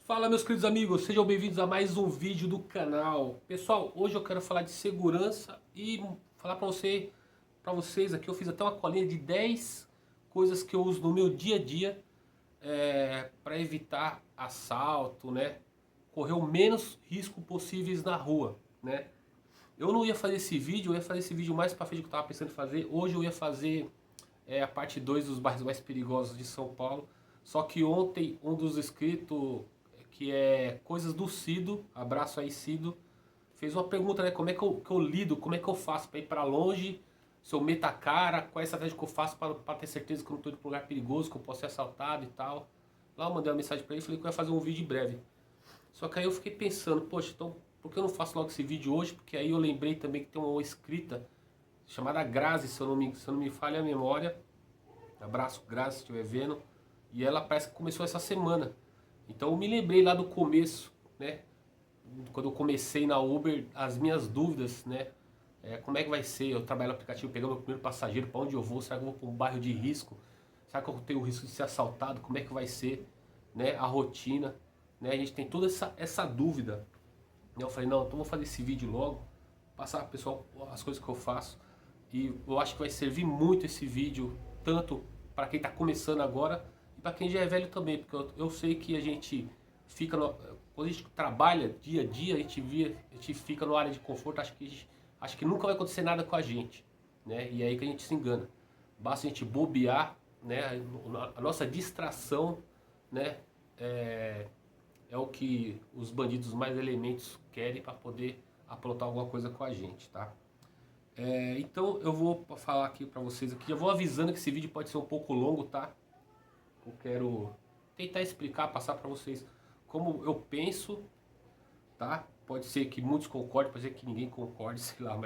Fala, meus queridos amigos, sejam bem-vindos a mais um vídeo do canal. Pessoal, hoje eu quero falar de segurança e falar para vocês aqui, eu fiz até uma colinha de 10 coisas que eu uso no meu dia a dia para evitar assalto, né? Correr o menos risco possíveis na rua, né? Eu não ia fazer esse vídeo, eu ia fazer esse vídeo mais para frente que eu estava pensando em fazer. Hoje eu ia fazer a parte 2 dos bairros mais perigosos de São Paulo. Só que ontem um dos inscritos, que é Coisas do Cido, abraço aí Cido, fez uma pergunta, né? Como é que eu lido, como é que eu faço para ir para longe, se eu meto a cara, qual é a estratégia que eu faço para ter certeza que eu não estou indo para um lugar perigoso, que eu posso ser assaltado e tal. Lá eu mandei uma mensagem para ele e falei que eu ia fazer um vídeo em breve. Só que aí eu fiquei pensando, poxa, então por que eu não faço logo esse vídeo hoje? Porque aí eu lembrei também que tem uma inscrita chamada Grazi, se eu não me falha a memória. Abraço, Grazi, se estiver vendo. E ela parece que começou essa semana. Então eu me lembrei lá do começo, né? Quando eu comecei na Uber, as minhas dúvidas, né? Como é que vai ser? Eu trabalho no aplicativo, pegando meu primeiro passageiro, para onde eu vou? Será que eu vou para um bairro de risco? Será que eu tenho o risco de ser assaltado? Como é que vai ser, né? A rotina, né? A gente tem toda essa dúvida. Eu falei, não, então vou fazer esse vídeo logo, passar pro pessoal as coisas que eu faço. E eu acho que vai servir muito esse vídeo, tanto para quem está começando agora e para quem já é velho também, porque eu sei que a gente fica quando a gente trabalha dia a dia, a gente fica numa área de conforto, acho que nunca vai acontecer nada com a gente, né? E é aí que a gente se engana. Basta a gente bobear, né? A nossa distração, né? É o que os bandidos mais elementos querem para poder aprontar alguma coisa com a gente, tá? Então eu vou falar aqui para vocês aqui, eu vou avisando que esse vídeo pode ser um pouco longo, tá? Eu quero tentar explicar, passar para vocês como eu penso, tá? Pode ser que muitos concordem, pode ser que ninguém concorde, sei lá,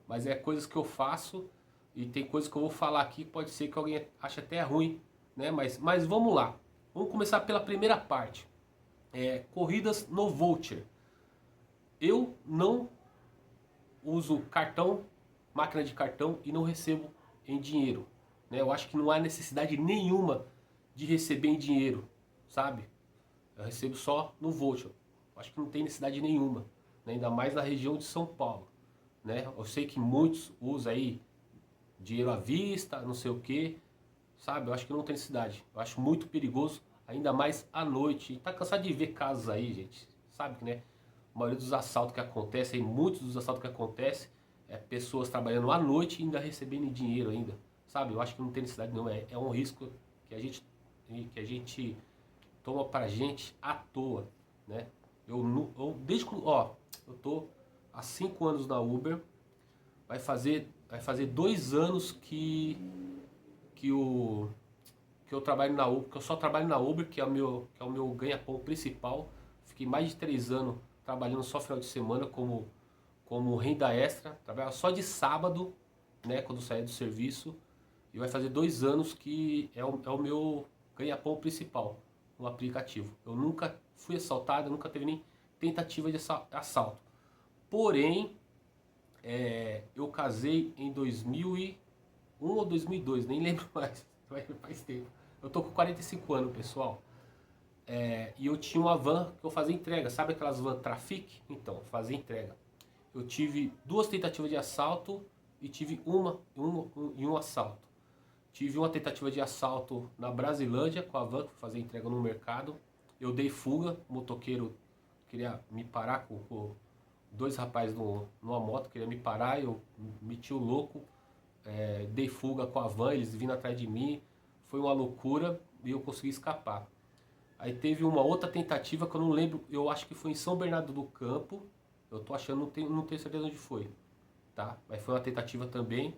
mas é coisas que eu faço e tem coisas que eu vou falar aqui, pode ser que alguém ache até ruim, né? Mas vamos lá. Vamos começar pela primeira parte. Corridas no voucher. Eu não uso cartão, máquina de cartão e não recebo em dinheiro, né? Eu acho que não há necessidade nenhuma de receber em dinheiro, sabe? Eu recebo só no voucher. Eu acho que não tem necessidade nenhuma, né? Ainda mais na região de São Paulo, né? Eu sei que muitos usam aí dinheiro à vista, não sei o que, sabe? Eu acho que não tem necessidade. Eu acho muito perigoso, ainda mais à noite. E tá cansado de ver casos aí, gente, sabe que, né? A maioria dos assaltos que acontecem, muitos dos assaltos que acontecem, pessoas trabalhando à noite e ainda recebendo dinheiro ainda, sabe? Eu acho que não tem necessidade não, é um risco que a gente toma pra gente à toa, né? Desde que, ó, eu tô há 5 anos na Uber, vai fazer 2 anos que o que eu trabalho na Uber, que eu só trabalho na Uber, que é o meu ganha-pão principal. Fiquei mais de 3 anos trabalhando só final de semana como renda extra, trabalhava só de sábado, né, quando saía do serviço. E vai fazer 2 anos que é o meu ganha-pão principal no aplicativo. Eu nunca fui assaltado, nunca teve nem tentativa de assalto. Porém, eu casei em 2001 ou 2002, nem lembro mais, faz tempo. Eu tô com 45 anos, pessoal. E eu tinha uma van que eu fazia entrega, sabe aquelas van Trafic? Então, fazia entrega. Eu tive 2 tentativas de assalto e tive um assalto. Tive uma tentativa de assalto na Brasilândia com a van, que fazia entrega no mercado. Eu dei fuga, o motoqueiro queria me parar com 2 rapazes numa moto, queria me parar, eu meti o louco, dei fuga com a van, eles vindo atrás de mim, foi uma loucura e eu consegui escapar. Aí teve uma outra tentativa que eu não lembro, eu acho que foi em São Bernardo do Campo, eu tô achando, não tenho certeza onde foi, tá? Mas foi uma tentativa também,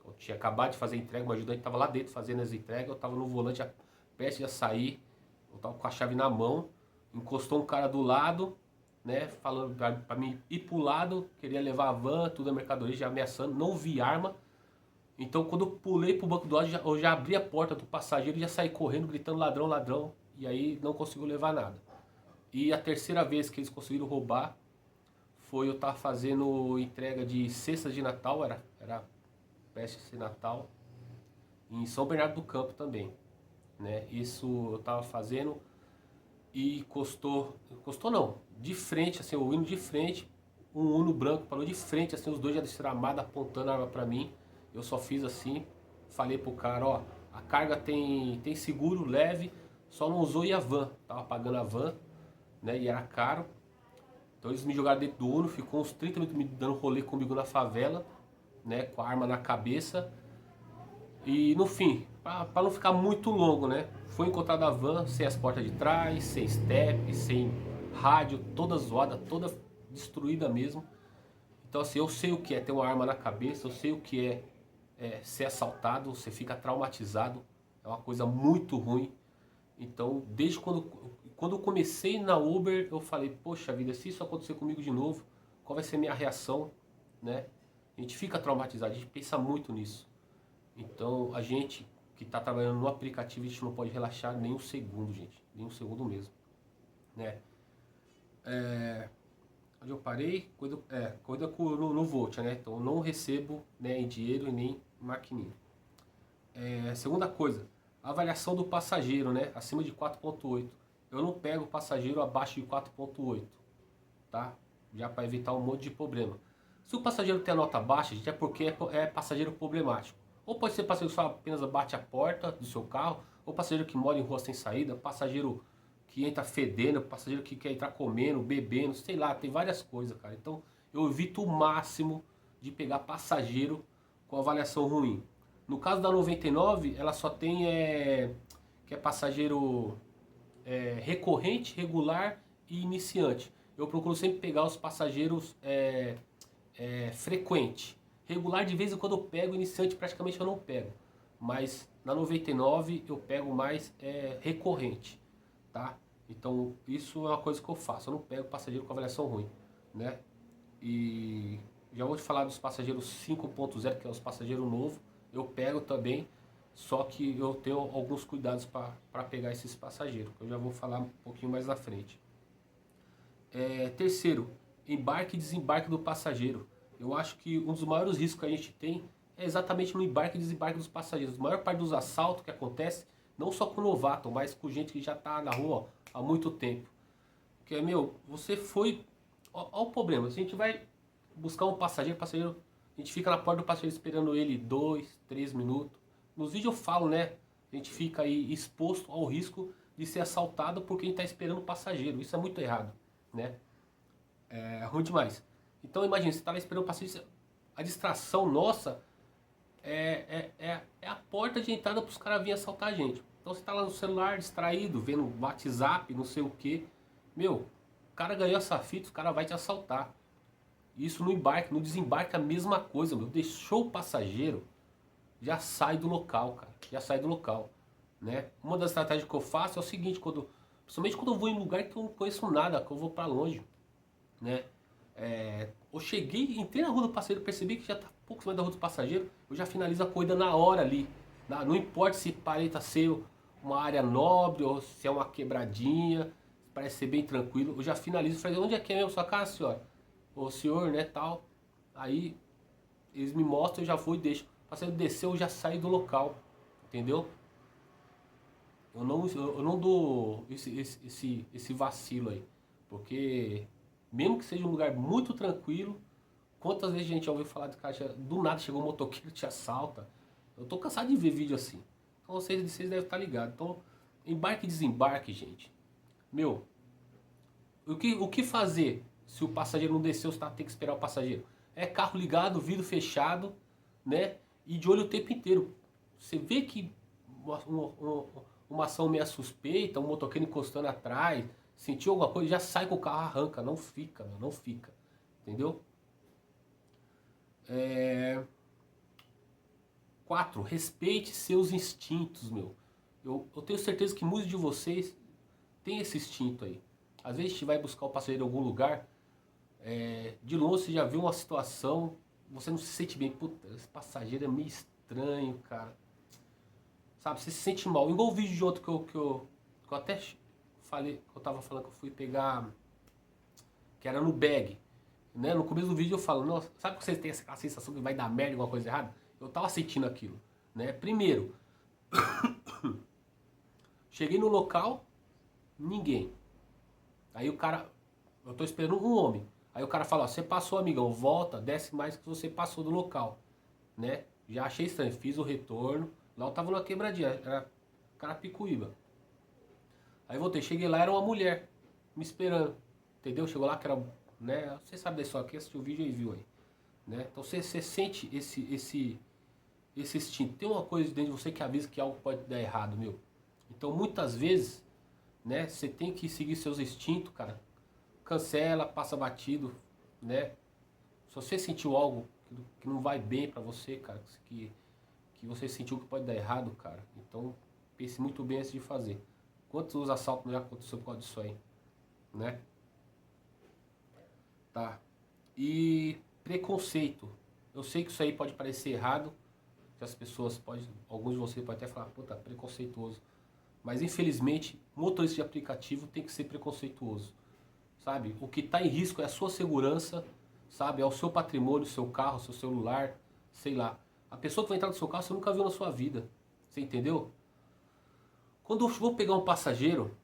eu tinha acabado de fazer a entrega, o ajudante estava lá dentro fazendo as entregas, eu estava no volante prestes a sair, eu estava com a chave na mão, encostou um cara do lado, né, falando para mim ir pro lado, queria levar a van, tudo a mercadoria, já ameaçando, não vi arma. Então quando eu pulei pro banco do lado, eu já abri a porta do passageiro e já saí correndo, gritando ladrão, ladrão, e aí não conseguiu levar nada. E a terceira vez que eles conseguiram roubar foi eu estar fazendo entrega de cestas de Natal, era festa de Natal, em São Bernardo do Campo também, né? Isso eu estava fazendo, e encostou não, de frente, assim, o Uno de frente, um Uno branco parou de frente, assim, os dois já desceram armados apontando a arma pra mim. Eu só fiz assim, falei pro cara, ó, a carga tem seguro leve, só não usou e a van, tava pagando a van, né, e era caro. Então eles me jogaram dentro do Uno, ficou uns 30 minutos me dando rolê comigo na favela, né, com a arma na cabeça. E no fim, para não ficar muito longo, né, foi encontrada a van sem as portas de trás, sem step, sem rádio, toda zoada, toda destruída mesmo. Então assim, eu sei o que é ter uma arma na cabeça, eu sei o que é ser assaltado, você fica traumatizado, é uma coisa muito ruim. Então, desde quando eu comecei na Uber, eu falei, poxa vida, se isso acontecer comigo de novo, qual vai ser a minha reação, né? A gente fica traumatizado, a gente pensa muito nisso. Então, a gente que está trabalhando no aplicativo, a gente não pode relaxar nem um segundo, gente, nem um segundo mesmo, né? Onde eu parei, coisa no Volt, né? Então, eu não recebo, né, em dinheiro e nem maquininha. Segunda coisa, avaliação do passageiro, né? Acima de 4.8. Eu não pego passageiro abaixo de 4.8, tá? Já para evitar um monte de problema. Se o passageiro tem a nota baixa, gente, é porque é passageiro problemático. Ou pode ser passageiro que só apenas bate a porta do seu carro, ou passageiro que mora em rua sem saída, passageiro que entra fedendo, passageiro que quer entrar comendo, bebendo, sei lá, tem várias coisas, cara. Então eu evito o máximo de pegar passageiro com avaliação ruim. No caso da 99, ela só tem que é passageiro recorrente, regular e iniciante. Eu procuro sempre pegar os passageiros frequente. Regular de vez em quando eu pego, iniciante praticamente eu não pego. Mas na 99 eu pego mais recorrente, tá? Então isso é uma coisa que eu faço, eu não pego passageiro com avaliação ruim, né? E já vou te falar dos passageiros 5.0, que é os passageiros novos, eu pego também, só que eu tenho alguns cuidados para pegar esses passageiros, que eu já vou falar um pouquinho mais na frente. Terceiro, embarque e desembarque do passageiro. Eu acho que um dos maiores riscos que a gente tem é exatamente no embarque e desembarque dos passageiros. A maior parte dos assaltos que acontece, não só com novato, mas com gente que já está na rua há muito tempo. Porque, meu, você foi... Olha o problema, se a gente vai buscar um passageiro, a gente fica na porta do passageiro esperando ele 2, 3 minutos. Nos vídeos eu falo, né? A gente fica aí exposto ao risco de ser assaltado porque a gente está esperando o passageiro. Isso é muito errado, né? É ruim demais. Então imagina, você está lá esperando o passageiro, a distração nossa é a porta de entrada para os caras virem assaltar a gente. Então você está lá no celular distraído, vendo WhatsApp, não sei o que. Meu, o cara ganhou essa fita, o cara vai te assaltar. Isso no embarque, no desembarque é a mesma coisa, meu. Deixou o passageiro, já sai do local, cara. Já sai do local, né? Uma das estratégias que eu faço é o seguinte, principalmente quando eu vou em lugar que eu não conheço nada, que eu vou para longe, né? Eu cheguei, entrei na rua do passageiro, percebi que já tá um pouco mais da rua do passageiro, eu já finalizo a corrida na hora ali. Não importa se parece ser uma área nobre ou se é uma quebradinha, parece ser bem tranquilo, eu já finalizo, falei, onde é que é mesmo sua casa, senhora? O senhor, né, tal. Aí eles me mostram, eu já vou e deixo. O passageiro desceu, eu já saio do local, entendeu? Eu não dou esse vacilo aí, porque mesmo que seja um lugar muito tranquilo, quantas vezes a gente já ouviu falar de cara, do nada chegou um motoqueiro e te assalta. Eu tô cansado de ver vídeo assim. Então vocês devem estar ligados. Então, embarque e desembarque, gente. Meu, o que fazer se o passageiro não desceu, você tem que esperar o passageiro? É carro ligado, vidro fechado, né? E de olho o tempo inteiro. Você vê que uma ação meio suspeita, um motoqueiro encostando atrás, sentiu alguma coisa, já sai com o carro, arranca. Não fica, meu, não fica. Entendeu? 4. Respeite seus instintos, meu. Eu tenho certeza que muitos de vocês têm esse instinto aí. Às vezes a gente vai buscar o passageiro em algum lugar, de longe você já viu uma situação, você não se sente bem. Puta, esse passageiro é meio estranho, cara. Sabe, você se sente mal. Igual o vídeo de outro que eu até falei, que eu tava falando que eu fui pegar, que era no bag. Né? No começo do vídeo eu falo, nossa, sabe que você tem essa sensação que vai dar merda, alguma coisa errada? Eu tava sentindo aquilo, né? Primeiro, cheguei no local, ninguém. Aí o cara, eu tô esperando um homem. Aí o cara fala, ó, você passou, amigão, volta, desce mais que você passou do local, né? Já achei estranho, fiz o retorno. Lá eu tava numa quebradinha, era Carapicuíba. Aí voltei, cheguei lá, era uma mulher me esperando, entendeu? Chegou lá que era, né? Você sabe da história, aqui assistiu o vídeo e viu aí, né? Então você sente esse instinto. Tem uma coisa dentro de você que avisa que algo pode dar errado, meu. Então muitas vezes, né? Você tem que seguir seus instintos, cara. Cancela, passa batido, né? Se você sentiu algo que não vai bem pra você, cara, que você sentiu que pode dar errado, cara, então pense muito bem antes de fazer. Quantos assaltos já aconteceu por causa disso aí, né? Tá. E preconceito. Eu sei que isso aí pode parecer errado, que as pessoas podem, alguns de vocês podem até falar, puta, preconceituoso. Mas infelizmente, motorista de aplicativo tem que ser preconceituoso, sabe? O que está em risco é a sua segurança, sabe? É o seu patrimônio, o seu carro, o seu celular, sei lá. A pessoa que vai entrar no seu carro você nunca viu na sua vida, você entendeu? Quando eu vou pegar um passageiro,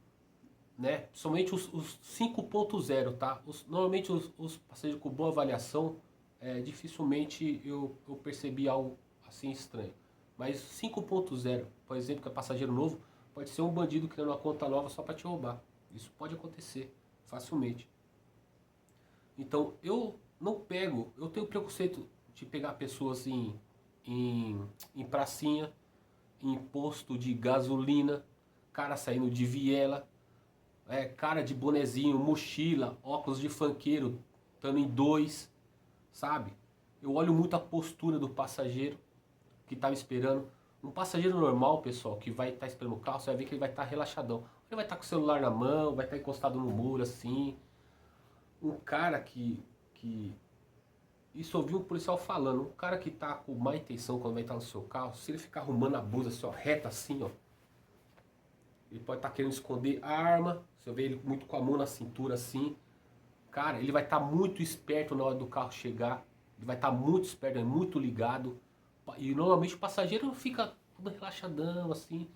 né? Somente os 5.0, tá? Normalmente os passageiros com boa avaliação, dificilmente eu percebi algo assim estranho. Mas 5.0, por exemplo, que é passageiro novo, pode ser um bandido criando uma conta nova só para te roubar. Isso pode acontecer facilmente. Então eu não pego, eu tenho preconceito de pegar pessoas em pracinha, em posto de gasolina, cara saindo de viela, cara de bonezinho, mochila, óculos de funkeiro, estando em dois, sabe? Eu olho muito a postura do passageiro que tá me esperando. Um passageiro normal, pessoal, que vai estar esperando o carro, você vai ver que ele vai estar relaxadão. Ele vai estar com o celular na mão, vai estar encostado no muro, assim. Um cara que... Isso eu vi um policial falando. Um cara que tá com má intenção quando vai estar no seu carro, se ele ficar arrumando a blusa assim, ó, reta assim, ó. Ele pode estar querendo esconder a arma. Você vê ele muito com a mão na cintura assim. Cara, ele vai estar muito esperto na hora do carro chegar. Ele vai estar muito esperto, muito ligado. E normalmente o passageiro fica todo relaxadão assim.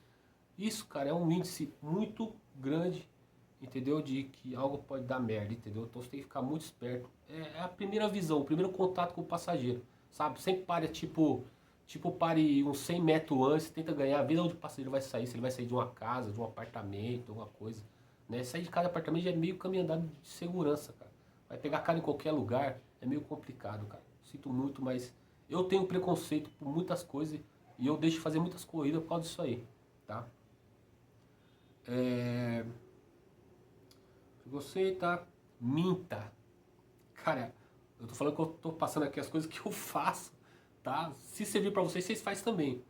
Isso, cara, é um índice muito grande, entendeu? De que algo pode dar merda, entendeu? Então você tem que ficar muito esperto. É a primeira visão, o primeiro contato com o passageiro, sabe? Sempre pare, pare uns 100 metros antes, tenta ganhar, vê de onde o passageiro vai sair, se ele vai sair de uma casa, de um apartamento, alguma coisa, né? Sair de cada apartamento já é meio caminho andado de segurança, cara. Vai pegar cara em qualquer lugar, é meio complicado, cara. Sinto muito, mas eu tenho preconceito por muitas coisas e eu deixo de fazer muitas corridas por causa disso aí, tá? Você tá minta. Cara, eu tô falando que eu tô passando aqui as coisas que eu faço, tá? Se servir pra vocês, vocês fazem também.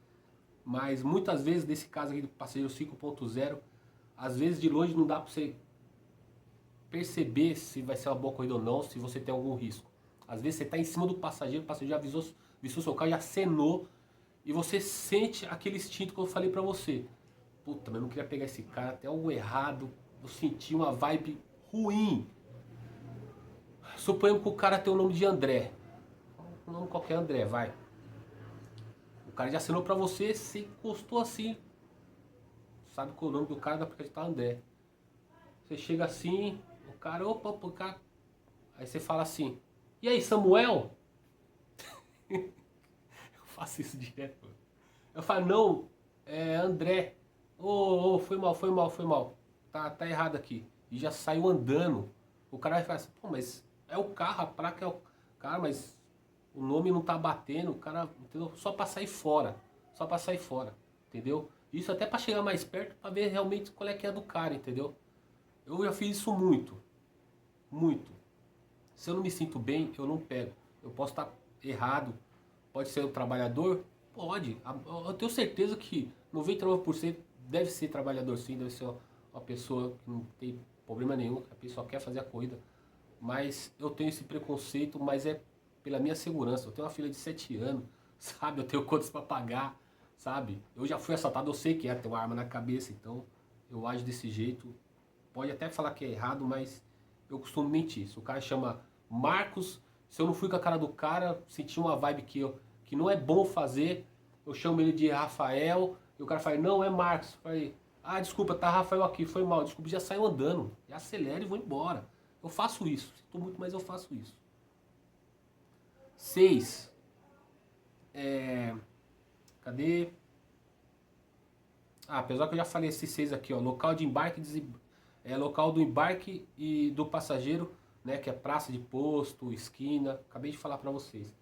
Mas muitas vezes, nesse caso aqui do passageiro 5.0, às vezes de longe não dá pra você perceber se vai ser uma boa corrida ou não, se você tem algum risco. Às vezes você tá em cima do passageiro, o passageiro já avisou seu carro, já acenou, e você sente aquele instinto que eu falei pra você. Puta, mas eu não queria pegar esse cara, tem algo errado, eu senti uma vibe ruim. Suponhamos que o cara tem o nome de André. Um nome qualquer André, vai. O cara já assinou pra você, você encostou assim. Sabe que o nome do cara dá pra acreditar André. Você chega assim, o cara, opa, o cara. Aí você fala assim, e aí, Samuel? Eu faço isso direto. Eu falo, não, é André. Foi mal, foi mal, foi mal. Tá errado aqui. E já saiu andando. O cara vai falar assim, pô, mas é o carro, a placa é o cara, mas o nome não tá batendo, o cara, entendeu? Só pra sair fora. Só pra sair fora, entendeu? Isso até pra chegar mais perto pra ver realmente qual é que é do cara, entendeu? Eu já fiz isso muito. Muito. Se eu não me sinto bem, eu não pego. Eu posso estar errado. Pode ser um trabalhador? Pode. Eu tenho certeza que 99% deve ser trabalhador sim, deve ser uma pessoa que não tem problema nenhum, a pessoa quer fazer a corrida. Mas eu tenho esse preconceito, mas é pela minha segurança. Eu tenho uma filha de 7 anos, sabe? Eu tenho contas para pagar, sabe? Eu já fui assaltado, eu sei que é ter uma arma na cabeça, então eu ajo desse jeito. Pode até falar que é errado, mas eu costumo mentir. Se o cara chama Marcos, se eu não fui com a cara do cara, senti uma vibe que não é bom fazer, eu chamo ele de Rafael, e o cara fala, não, é Marcos. Eu falei, Ah, desculpa, tá Rafael aqui, foi mal. Desculpa, já saiu andando. Já acelera e vou embora. Eu faço isso. Sinto muito, mas eu faço isso. 6. Cadê? Ah, apesar que eu já falei esses 6 aqui, ó. Local de embarque, local do embarque e do passageiro, né? Que é praça de posto, esquina. Acabei de falar pra vocês.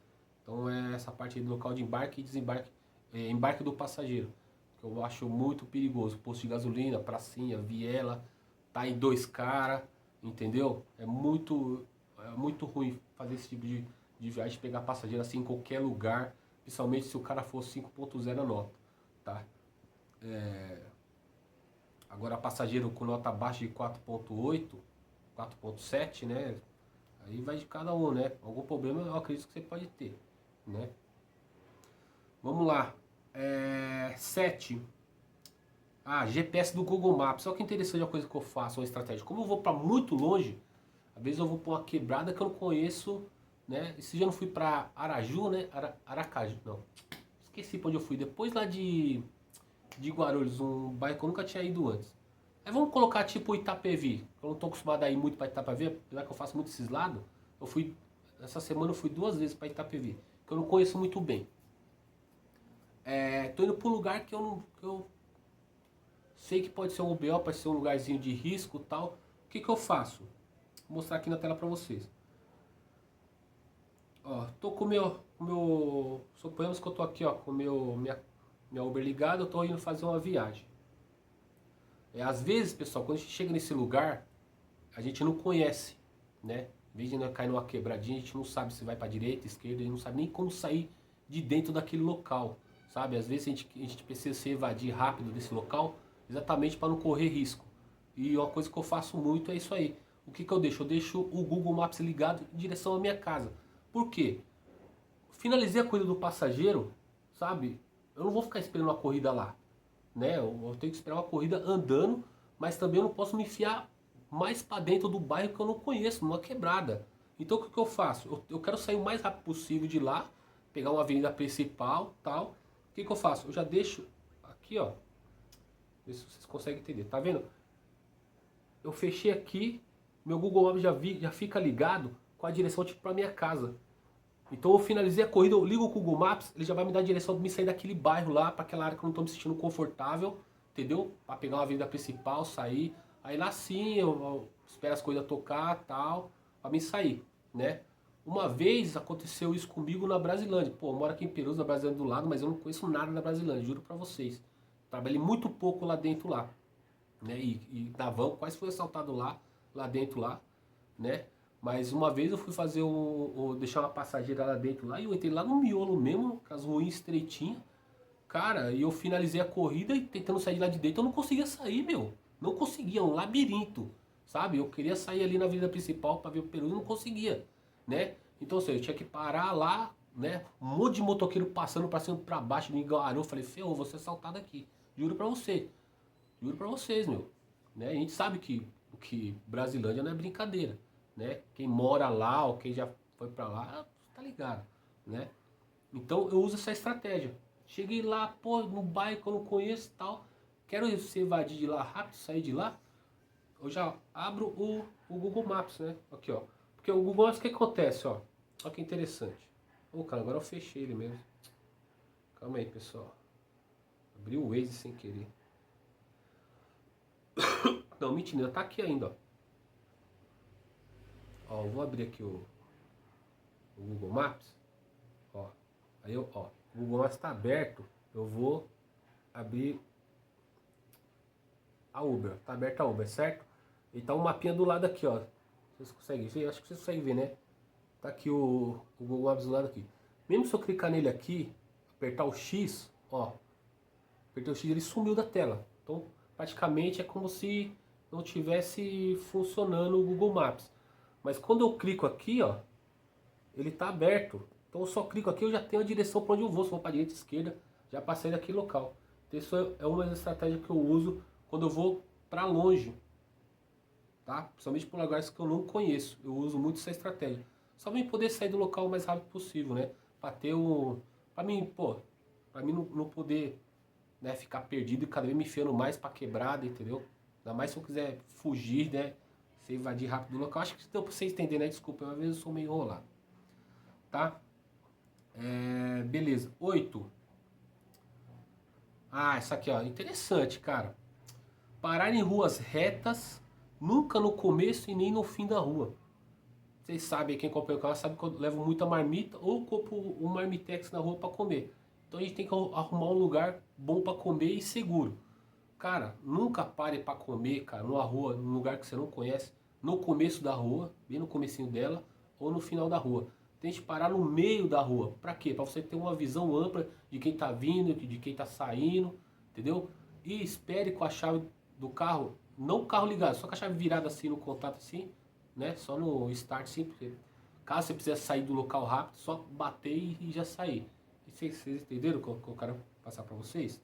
Então é essa parte aí do local de embarque e desembarque, embarque do passageiro. Que eu acho muito perigoso. Posto de gasolina, pracinha, viela, tá em dois caras, entendeu? É muito ruim fazer esse tipo de viagem, pegar passageiro assim em qualquer lugar, principalmente se o cara for 5.0 nota, tá? Agora passageiro com nota abaixo de 4.8, 4.7, né? Aí vai de cada um, né? Algum problema eu acredito que você pode ter, né? Vamos lá. 7. Ah, GPS do Google Maps. Olha que interessante a coisa que eu faço, uma estratégia. Como eu vou para muito longe, às vezes eu vou para uma quebrada que eu não conheço, né? Esse dia eu não fui para Araju, né? Aracaju, não. Esqueci pra onde eu fui. Depois lá de Guarulhos, um bairro que eu nunca tinha ido antes. Aí vamos colocar tipo Itapevi. Eu não tô acostumado a ir muito para Itapevi, apesar que eu faço muito esses lados. Eu fui, essa semana eu fui 2 vezes para Itapevi, que eu não conheço muito bem. Tô indo para um lugar que eu sei que pode ser um UBO, pode ser um lugarzinho de risco e tal. O que eu faço? Vou mostrar aqui na tela para vocês. Ó, tô com o meu, suponhamos que eu tô aqui, ó, com minha Uber ligada, eu tô indo fazer uma viagem. Às vezes, pessoal, quando a gente chega nesse lugar, a gente não conhece, né? Em vez de nós cair numa quebradinha, a gente não sabe se vai para direita, esquerda, a gente não sabe nem como sair de dentro daquele local, sabe? Às vezes a gente precisa se evadir rápido desse local, exatamente para não correr risco. E uma coisa que eu faço muito é isso aí. O que eu deixo? Eu deixo o Google Maps ligado em direção à minha casa. Por quê? Finalizei a corrida do passageiro, sabe? Eu não vou ficar esperando a corrida lá, né? Eu tenho que esperar uma corrida andando, mas também eu não posso me enfiar mais para dentro do bairro que eu não conheço, numa quebrada. Então o que eu faço? Eu quero sair o mais rápido possível de lá, pegar uma avenida principal, tal. O que eu faço? Eu já deixo aqui, ó. Ver se vocês conseguem entender. Tá vendo? Eu fechei aqui, meu Google Maps já fica ligado com a direção tipo para minha casa. Então eu finalizei a corrida, eu ligo o Google Maps, ele já vai me dar a direção de me sair daquele bairro lá, para aquela área que eu não estou me sentindo confortável, entendeu? Para pegar uma avenida principal, sair. Aí lá sim eu espero as coisas tocar, tal, para me sair, né? Uma vez aconteceu isso comigo na Brasilândia. Pô, eu moro aqui em Perus, na Brasilândia do lado, mas eu não conheço nada da Brasilândia, juro para vocês. Trabalhei muito pouco lá dentro lá, né? E na van, quase fui assaltado lá dentro lá, né? Mas uma vez eu fui fazer deixar uma passageira lá dentro lá e eu entrei lá no miolo mesmo, com as ruínas estreitinhas. Cara, e eu finalizei a corrida e tentando sair de lá de dentro, eu não conseguia sair, meu. Não conseguia, um labirinto, sabe? Eu queria sair ali na avenida principal para ver o Peru e não conseguia, né? Então, assim, eu tinha que parar lá, né? Um monte de motoqueiro passando pra cima e pra baixo, me engarou. Eu falei, ferrou, vou ser assaltado aqui. Juro pra você. Juro pra vocês, meu. Né? A gente sabe que Brasilândia não é brincadeira, né? Quem mora lá ou quem já foi pra lá, tá ligado, né? Então eu uso essa estratégia. Cheguei lá, pô, no bairro que eu não conheço e tal, quero se evadir de lá rápido, sair de lá, eu já abro o Google Maps, né? Aqui, ó. Porque o Google Maps, o que acontece, ó? Olha que interessante. Ô, cara, agora eu fechei ele mesmo. Calma aí, pessoal. Abri o Waze sem querer. Não, mentira, tá aqui ainda, ó. Ó, eu vou abrir aqui o Google Maps. Ó, aí ó, o Google Maps está aberto. Eu vou abrir a Uber. Tá aberta a Uber, certo? E tá um mapinha do lado aqui, ó. Vocês conseguem ver? Acho que vocês conseguem ver, né? Tá aqui o Google Maps do lado aqui. Mesmo se eu clicar nele aqui, apertar o X, ó. Apertei o X, ele sumiu da tela. Então, praticamente é como se não tivesse funcionando o Google Maps. Mas quando eu clico aqui, ó, ele está aberto. Então eu só clico aqui, eu já tenho a direção para onde eu vou. Se eu vou para direita, esquerda, já passei daquele local. Então isso é uma das estratégias que eu uso quando eu vou para longe, tá? Principalmente por lugares que eu não conheço. Eu uso muito essa estratégia. Só para poder sair do local o mais rápido possível, né? Para ter para mim, pô, para mim não poder né, ficar perdido e cada vez me enfiando mais pra quebrada, entendeu? Ainda mais se eu quiser fugir, né? Você invadir rápido o local. Acho que deu pra você entender, né? Desculpa, às vezes eu sou meio enrolado. Tá? Beleza. 8. Ah, essa aqui, ó. Interessante, cara. Parar em ruas retas, nunca no começo e nem no fim da rua. Vocês sabem, quem acompanha o canal sabe que eu levo muita marmita ou compro um marmitex na rua para comer. Então a gente tem que arrumar um lugar bom para comer e seguro. Cara, nunca pare para comer, cara, numa rua, num lugar que você não conhece, no começo da rua, bem no comecinho dela, ou no final da rua. Tente parar no meio da rua. Para quê? Para você ter uma visão ampla de quem tá vindo, de quem tá saindo, entendeu? E espere com a chave do carro, não o carro ligado, só com a chave virada assim no contato assim, né? Só no start sim, porque caso você precise sair do local rápido, só bater e já sair. E vocês entenderam o que eu quero passar para vocês?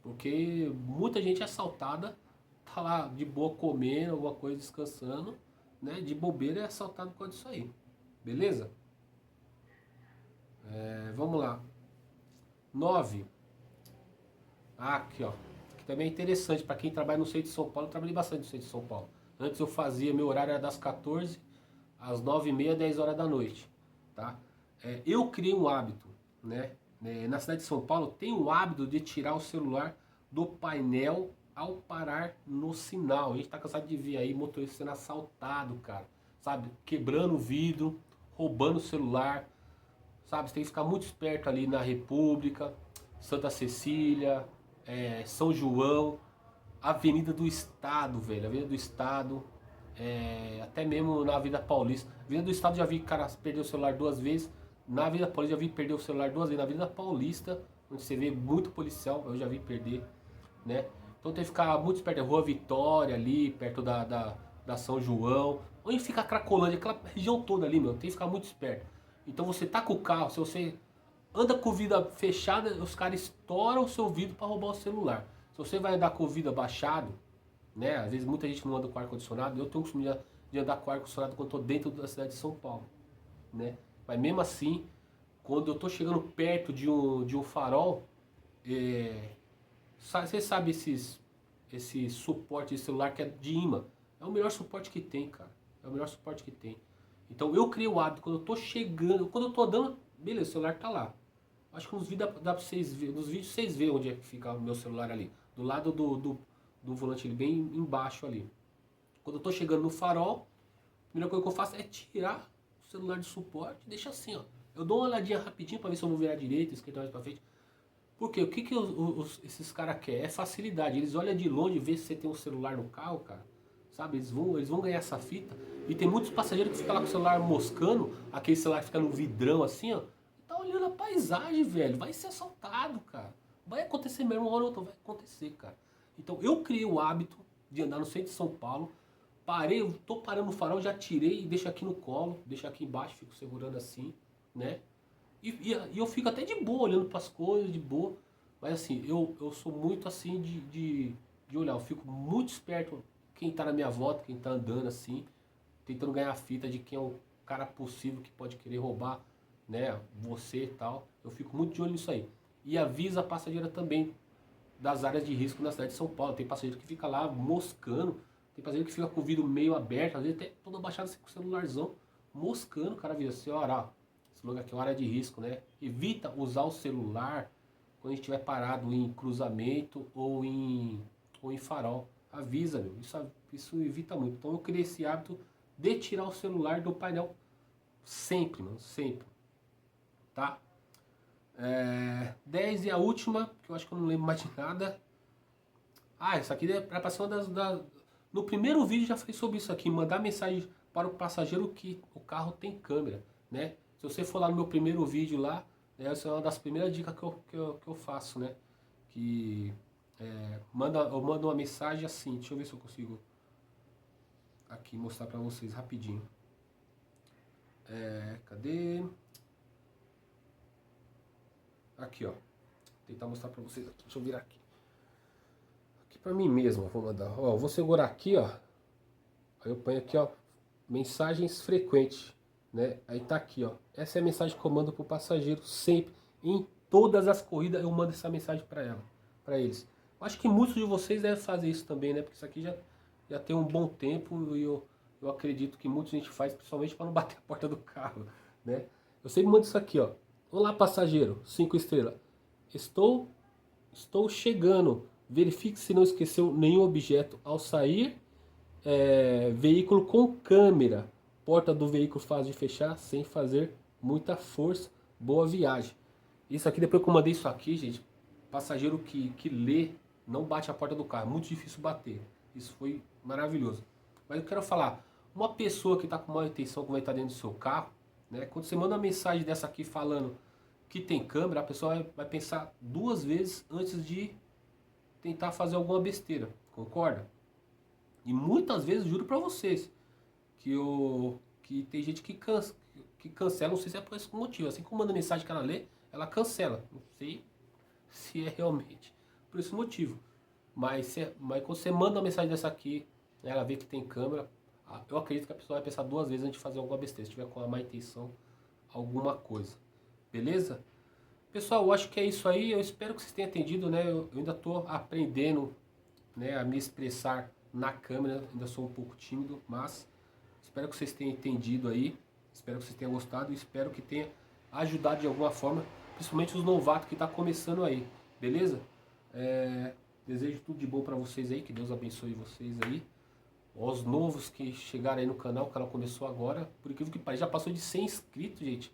Porque muita gente é assaltada, tá lá de boa comendo, alguma coisa descansando, né? De bobeira é assaltado por causa disso aí. Beleza? Vamos lá. 9. Ah, aqui ó. Aqui também é interessante para quem trabalha no centro de São Paulo. Eu trabalhei bastante no centro de São Paulo. Antes eu fazia, meu horário era das 14 às 9h30, 10 horas da noite. Tá? Eu criei um hábito, né? Na cidade de São Paulo tem o hábito de tirar o celular do painel ao parar no sinal. A gente tá cansado de ver aí motorista sendo assaltado, cara. Sabe? Quebrando o vidro, roubando o celular. Sabe? Você tem que ficar muito esperto ali na República, Santa Cecília, São João, Avenida do Estado, velho. Avenida do Estado, até mesmo na Avenida Paulista. Avenida do Estado já vi cara perder o celular 2 vezes. Na Avenida Paulista já vi perder o celular 2 vezes. Na Avenida Paulista, onde você vê muito policial, eu já vi perder, né? Então tem que ficar muito esperto. Rua Vitória ali, perto da São João. Onde fica a Cracolândia, aquela região toda ali, meu. Tem que ficar muito esperto. Então você tá com o carro, se você anda com o vidro fechado, os caras estouram o seu vidro para roubar o celular. Se você vai andar com o vidro abaixado, né? Às vezes muita gente não anda com ar-condicionado. Eu tenho o costume de andar com ar-condicionado quando estou dentro da cidade de São Paulo, né? Mas mesmo assim, quando eu estou chegando perto de um farol, você sabe esse suporte de celular que é de imã. É o melhor suporte que tem, cara. É o melhor suporte que tem. Então eu criei o hábito, quando eu tô chegando, quando eu tô andando, beleza, o celular tá lá. Acho que nos vídeos dá pra vocês verem, nos vídeos vocês verem onde é que fica o meu celular ali. Do lado do volante, ele bem embaixo ali. Quando eu tô chegando no farol, a primeira coisa que eu faço é tirar o celular de suporte e deixar assim, ó. Eu dou uma olhadinha rapidinho pra ver se eu vou virar direita, esquerda, mais pra frente. Porque o que esses caras querem? É facilidade. Eles olham de longe e vê se você tem um celular no carro, cara. Sabe? Eles vão ganhar essa fita. E tem muitos passageiros que ficam lá com o celular moscando, aquele celular que fica no vidrão assim, ó. Tá olhando a paisagem, velho. Vai ser assaltado, cara. Vai acontecer mesmo, uma hora ou outra vai acontecer, cara. Então eu criei o hábito de andar no centro de São Paulo. Parei, eu tô parando no farol, já tirei e deixo aqui no colo, deixo aqui embaixo, fico segurando assim, né? E eu fico até de boa, olhando para as coisas, de boa. Mas assim, eu sou muito assim de olhar. Eu fico muito esperto quem tá na minha volta, quem tá andando assim, tentando ganhar a fita de quem é o cara possível que pode querer roubar, né, você e tal. Eu fico muito de olho nisso aí. E avisa a passageira também das áreas de risco na cidade de São Paulo. Tem passageiro que fica lá moscando, tem passageiro que fica com o vidro meio aberto, às vezes até todo abaixado assim, com o celularzão, moscando, o cara vira assim, ó, esse lugar aqui é uma área de risco, né? Evita usar o celular quando a gente estiver parado em cruzamento ou em farol. Avisa, meu. Isso evita muito. Então eu criei esse hábito de tirar o celular do painel sempre, mano. Sempre. Tá? 10 e a última, que eu acho que eu não lembro mais de nada. Ah, essa aqui é pra ser uma No primeiro vídeo já falei sobre isso aqui. Mandar mensagem para o passageiro que o carro tem câmera, né? Se você for lá no meu primeiro vídeo lá, né, essa é uma das primeiras dicas que eu faço, né? Que eu mando uma mensagem assim. Deixa eu ver se eu consigo aqui mostrar pra vocês rapidinho. Cadê? Aqui, ó. Vou tentar mostrar pra vocês aqui. Deixa eu virar aqui. Aqui pra mim mesmo, eu vou mandar. Ó, eu vou segurar aqui, ó. Aí eu ponho aqui, ó. Mensagens frequentes, né? Aí tá aqui, ó. Essa é a mensagem que eu mando pro passageiro sempre. Em todas as corridas eu mando essa mensagem pra ela, para eles. Eu acho que muitos de vocês devem fazer isso também, né? Porque isso aqui já tem um bom tempo e eu acredito que muita gente faz, principalmente para não bater a porta do carro, né? Eu sempre mando isso aqui, ó. Olá, passageiro, 5 estrelas. Estou chegando. Verifique se não esqueceu nenhum objeto ao sair. Veículo com câmera. Porta do veículo fácil de fechar sem fazer muita força. Boa viagem. Isso aqui, depois que eu mandei isso aqui, gente, passageiro que lê não bate a porta do carro. É muito difícil bater. Isso foi maravilhoso. Mas eu quero falar, uma pessoa que está com má intenção, que vai estar dentro do seu carro, né? Quando você manda uma mensagem dessa aqui falando que tem câmera, a pessoa vai pensar duas vezes antes de tentar fazer alguma besteira. Concorda? E muitas vezes, juro pra vocês, que tem gente que cancela, não sei se é por esse motivo. Assim como manda mensagem que ela lê, ela cancela. Não sei se é realmente por esse motivo. Mas quando você manda uma mensagem dessa aqui, ela vê que tem câmera, eu acredito que a pessoa vai pensar duas vezes antes de fazer alguma besteira, se tiver com uma má intenção, alguma coisa. Beleza? Pessoal, eu acho que é isso aí. Eu espero que vocês tenham entendido, né? Eu ainda estou aprendendo, né, a me expressar na câmera. Ainda sou um pouco tímido, mas espero que vocês tenham entendido aí. Espero que vocês tenham gostado e espero que tenha ajudado de alguma forma, principalmente os novatos que estão começando aí. Beleza? Desejo tudo de bom para vocês aí. Que Deus abençoe vocês aí. Os novos que chegaram aí no canal, o canal começou agora. Por incrível que pareça, já passou de 100 inscritos, gente.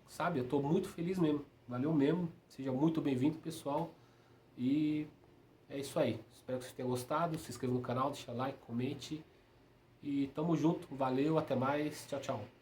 Sabe, eu estou muito feliz mesmo. Valeu mesmo. Seja muito bem-vindo, pessoal. E é isso aí. Espero que vocês tenham gostado. Se inscreva no canal, deixa like, comente. E tamo junto. Valeu, até mais. Tchau, tchau.